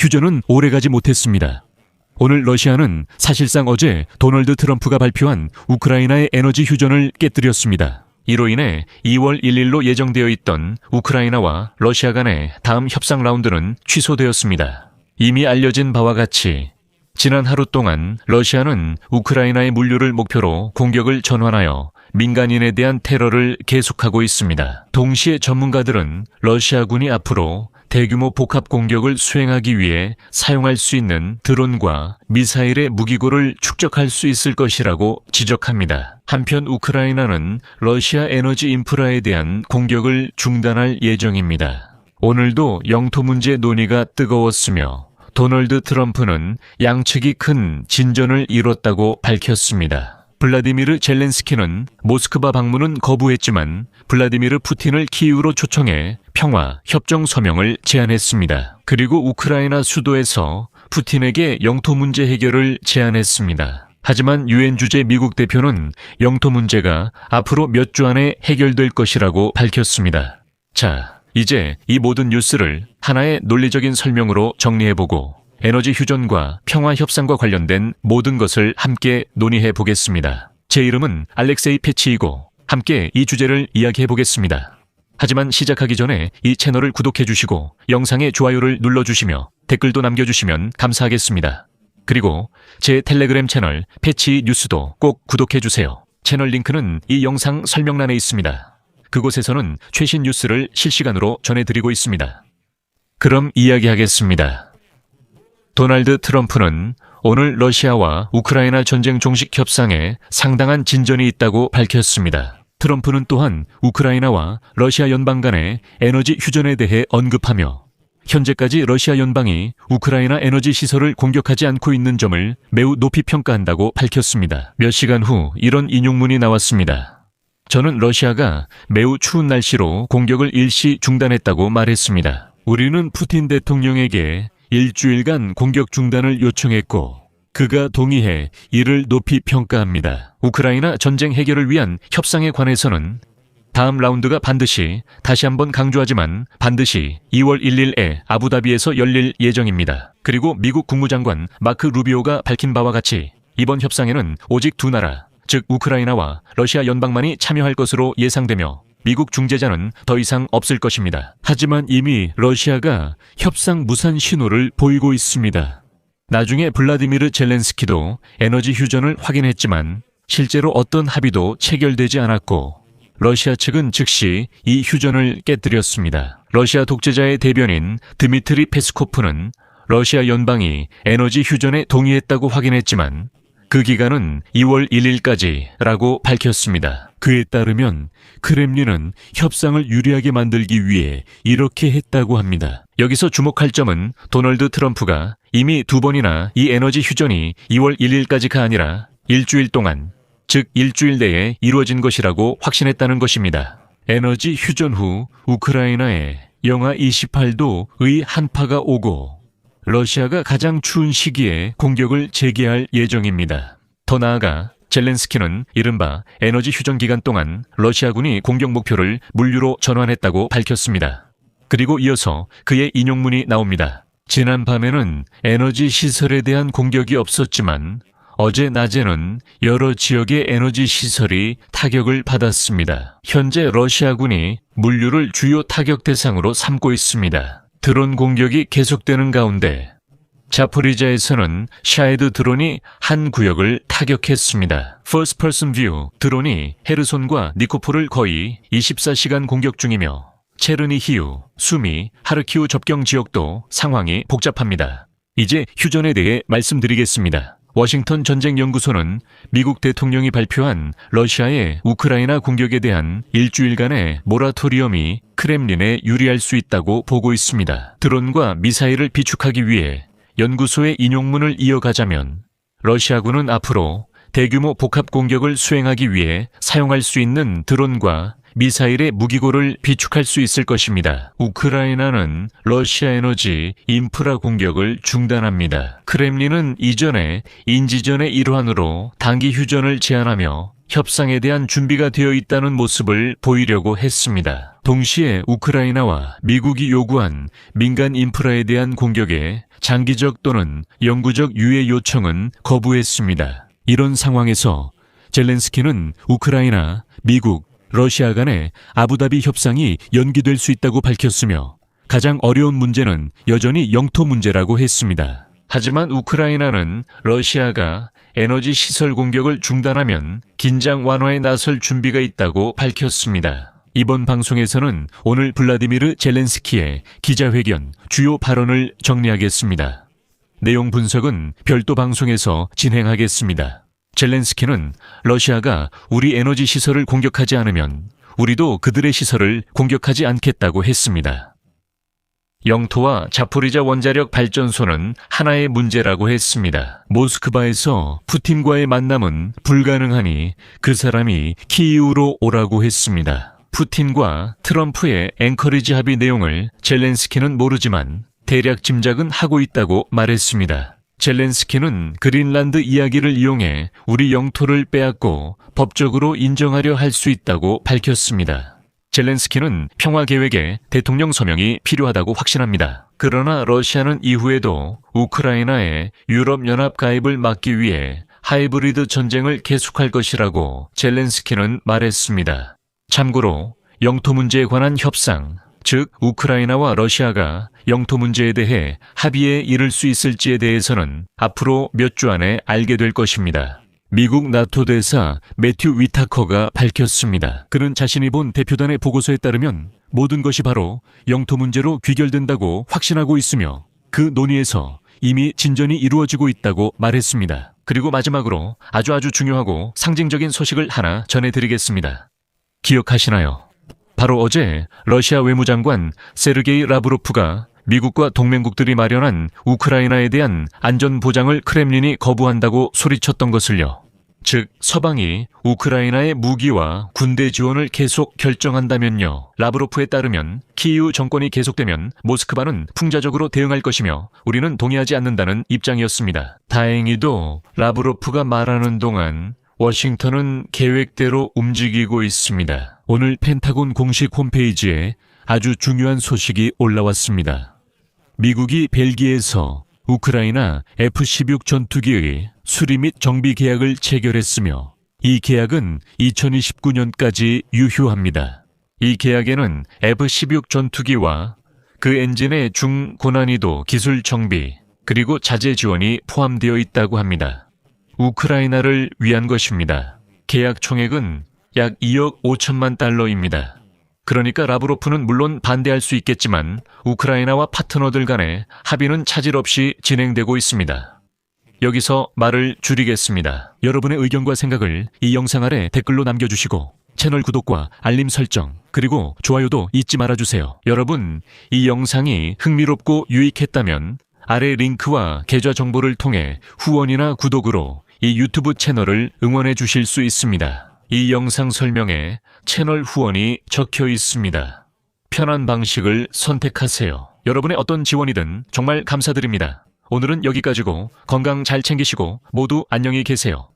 휴전은 오래가지 못했습니다. 오늘 러시아는 사실상 어제 도널드 트럼프가 발표한 우크라이나의 에너지 휴전을 깨뜨렸습니다. 이로 인해 2월 1일로 예정되어 있던 우크라이나와 러시아 간의 다음 협상 라운드는 취소되었습니다. 이미 알려진 바와 같이 지난 하루 동안 러시아는 우크라이나의 물류를 목표로 공격을 전환하여 민간인에 대한 테러를 계속하고 있습니다. 동시에 전문가들은 러시아군이 앞으로 대규모 복합 공격을 수행하기 위해 사용할 수 있는 드론과 미사일의 무기고를 축적할 수 있을 것이라고 지적합니다. 한편 우크라이나는 러시아 에너지 인프라에 대한 공격을 중단할 예정입니다. 오늘도 영토 문제 논의가 뜨거웠으며 도널드 트럼프는 양측이 큰 진전을 이뤘다고 밝혔습니다. 블라디미르 젤렌스키는 모스크바 방문은 거부했지만 블라디미르 푸틴을 키이우로 초청해 평화 협정 서명을 제안했습니다. 그리고 우크라이나 수도에서 푸틴에게 영토 문제 해결을 제안했습니다. 하지만 유엔 주재 미국 대표는 영토 문제가 앞으로 몇 주 안에 해결될 것이라고 밝혔습니다. 자, 이제 이 모든 뉴스를 하나의 논리적인 설명으로 정리해보고 에너지 휴전과 평화 협상과 관련된 모든 것을 함께 논의해 보겠습니다. 제 이름은 알렉세이 패치이고 함께 이 주제를 이야기해 보겠습니다. 하지만 시작하기 전에 이 채널을 구독해 주시고 영상에 좋아요를 눌러주시며 댓글도 남겨주시면 감사하겠습니다. 그리고 제 텔레그램 채널 패치 뉴스도 꼭 구독해 주세요. 채널 링크는 이 영상 설명란에 있습니다. 그곳에서는 최신 뉴스를 실시간으로 전해드리고 있습니다. 그럼 이야기하겠습니다. 도널드 트럼프는 오늘 러시아와 우크라이나 전쟁 종식 협상에 상당한 진전이 있다고 밝혔습니다. 트럼프는 또한 우크라이나와 러시아 연방 간의 에너지 휴전에 대해 언급하며 현재까지 러시아 연방이 우크라이나 에너지 시설을 공격하지 않고 있는 점을 매우 높이 평가한다고 밝혔습니다. 몇 시간 후 이런 인용문이 나왔습니다. 저는 러시아가 매우 추운 날씨로 공격을 일시 중단했다고 말했습니다. 우리는 푸틴 대통령에게 일주일간 공격 중단을 요청했고 그가 동의해 이를 높이 평가합니다. 우크라이나 전쟁 해결을 위한 협상에 관해서는 다음 라운드가 반드시 다시 한번 강조하지만 반드시 2월 1일에 아부다비에서 열릴 예정입니다. 그리고 미국 국무장관 마크 루비오가 밝힌 바와 같이 이번 협상에는 오직 두 나라 즉 우크라이나와 러시아 연방만이 참여할 것으로 예상되며 미국 중재자는 더 이상 없을 것입니다. 하지만 이미 러시아가 협상 무산 신호를 보이고 있습니다. 나중에 블라디미르 젤렌스키도 에너지 휴전을 확인했지만 실제로 어떤 합의도 체결되지 않았고 러시아 측은 즉시 이 휴전을 깨뜨렸습니다. 러시아 독재자의 대변인 드미트리 페스코프는 러시아 연방이 에너지 휴전에 동의했다고 확인했지만 그 기간은 2월 1일까지라고 밝혔습니다. 그에 따르면 크렘린은 협상을 유리하게 만들기 위해 이렇게 했다고 합니다. 여기서 주목할 점은 도널드 트럼프가 이미 두 번이나 이 에너지 휴전이 2월 1일까지가 아니라 일주일 동안, 즉 일주일 내에 이루어진 것이라고 확신했다는 것입니다. 에너지 휴전 후 우크라이나에 영하 28도의 한파가 오고 러시아가 가장 추운 시기에 공격을 재개할 예정입니다. 더 나아가 젤렌스키는 이른바 에너지 휴전 기간 동안 러시아군이 공격 목표를 물류로 전환했다고 밝혔습니다. 그리고 이어서 그의 인용문이 나옵니다. 지난 밤에는 에너지 시설에 대한 공격이 없었지만 어제 낮에는 여러 지역의 에너지 시설이 타격을 받았습니다. 현재 러시아군이 물류를 주요 타격 대상으로 삼고 있습니다. 드론 공격이 계속되는 가운데 자포리자에서는 샤헤드 드론이 한 구역을 타격했습니다. First Person View 드론이 헤르손과 니코폴을 거의 24시간 공격 중이며 체르니히우, 수미, 하르키우 접경 지역도 상황이 복잡합니다. 이제 휴전에 대해 말씀드리겠습니다. 워싱턴 전쟁연구소는 미국 대통령이 발표한 러시아의 우크라이나 공격에 대한 일주일간의 모라토리엄이 크렘린에 유리할 수 있다고 보고 있습니다. 드론과 미사일을 비축하기 위해 연구소의 인용문을 이어가자면 러시아군은 앞으로 대규모 복합 공격을 수행하기 위해 사용할 수 있는 드론과 미사일의 무기고를 비축할 수 있을 것입니다. 우크라이나는 러시아 에너지 인프라 공격을 중단합니다. 크렘린은 이전에 인지전의 일환으로 단기 휴전을 제안하며 협상에 대한 준비가 되어 있다는 모습을 보이려고 했습니다. 동시에 우크라이나와 미국이 요구한 민간 인프라에 대한 공격에 장기적 또는 영구적 유예 요청은 거부했습니다. 이런 상황에서 젤렌스키는 우크라이나, 미국, 러시아 간의 아부다비 협상이 연기될 수 있다고 밝혔으며 가장 어려운 문제는 여전히 영토 문제라고 했습니다. 하지만 우크라이나는 러시아가 에너지 시설 공격을 중단하면 긴장 완화에 나설 준비가 있다고 밝혔습니다. 이번 방송에서는 오늘 블라디미르 젤렌스키의 기자회견 주요 발언을 정리하겠습니다. 내용 분석은 별도 방송에서 진행하겠습니다. 젤렌스키는 러시아가 우리 에너지 시설을 공격하지 않으면 우리도 그들의 시설을 공격하지 않겠다고 했습니다. 영토와 자포리자 원자력 발전소는 하나의 문제라고 했습니다. 모스크바에서 푸틴과의 만남은 불가능하니 그 사람이 키이우로 오라고 했습니다. 푸틴과 트럼프의 앵커리지 합의 내용을 젤렌스키는 모르지만 대략 짐작은 하고 있다고 말했습니다. 젤렌스키는 그린란드 이야기를 이용해 우리 영토를 빼앗고 법적으로 인정하려 할 수 있다고 밝혔습니다. 젤렌스키는 평화 계획에 대통령 서명이 필요하다고 확신합니다. 그러나 러시아는 이후에도 우크라이나의 유럽연합 가입을 막기 위해 하이브리드 전쟁을 계속할 것이라고 젤렌스키는 말했습니다. 참고로 영토 문제에 관한 협상, 즉 우크라이나와 러시아가 영토 문제에 대해 합의에 이를 수 있을지에 대해서는 앞으로 몇 주 안에 알게 될 것입니다. 미국 나토 대사 매튜 위타커가 밝혔습니다. 그는 자신이 본 대표단의 보고서에 따르면 모든 것이 바로 영토 문제로 귀결된다고 확신하고 있으며 그 논의에서 이미 진전이 이루어지고 있다고 말했습니다. 그리고 마지막으로 아주 중요하고 상징적인 소식을 하나 전해드리겠습니다. 기억하시나요? 바로 어제 러시아 외무장관 세르게이 라브로프가 미국과 동맹국들이 마련한 우크라이나에 대한 안전보장을 크렘린이 거부한다고 소리쳤던 것을요. 즉 서방이 우크라이나의 무기와 군대 지원을 계속 결정한다면요. 라브로프에 따르면 키이우 정권이 계속되면 모스크바는 풍자적으로 대응할 것이며 우리는 동의하지 않는다는 입장이었습니다. 다행히도 라브로프가 말하는 동안 워싱턴은 계획대로 움직이고 있습니다. 오늘 펜타곤 공식 홈페이지에 아주 중요한 소식이 올라왔습니다. 미국이 벨기에에서 우크라이나 F-16 전투기의 수리 및 정비 계약을 체결했으며 이 계약은 2029년까지 유효합니다. 이 계약에는 F-16 전투기와 그 엔진의 중고난이도 기술 정비 그리고 자재 지원이 포함되어 있다고 합니다. 우크라이나를 위한 것입니다. 계약 총액은 약 2억 5천만 달러입니다. 그러니까 라브로프는 물론 반대할 수 있겠지만 우크라이나와 파트너들 간의 합의는 차질 없이 진행되고 있습니다. 여기서 말을 줄이겠습니다. 여러분의 의견과 생각을 이 영상 아래 댓글로 남겨주시고 채널 구독과 알림 설정 그리고 좋아요도 잊지 말아주세요. 여러분, 이 영상이 흥미롭고 유익했다면 아래 링크와 계좌 정보를 통해 후원이나 구독으로 이 유튜브 채널을 응원해 주실 수 있습니다. 이 영상 설명에 채널 후원이 적혀 있습니다. 편한 방식을 선택하세요. 여러분의 어떤 지원이든 정말 감사드립니다. 오늘은 여기까지고 건강 잘 챙기시고 모두 안녕히 계세요.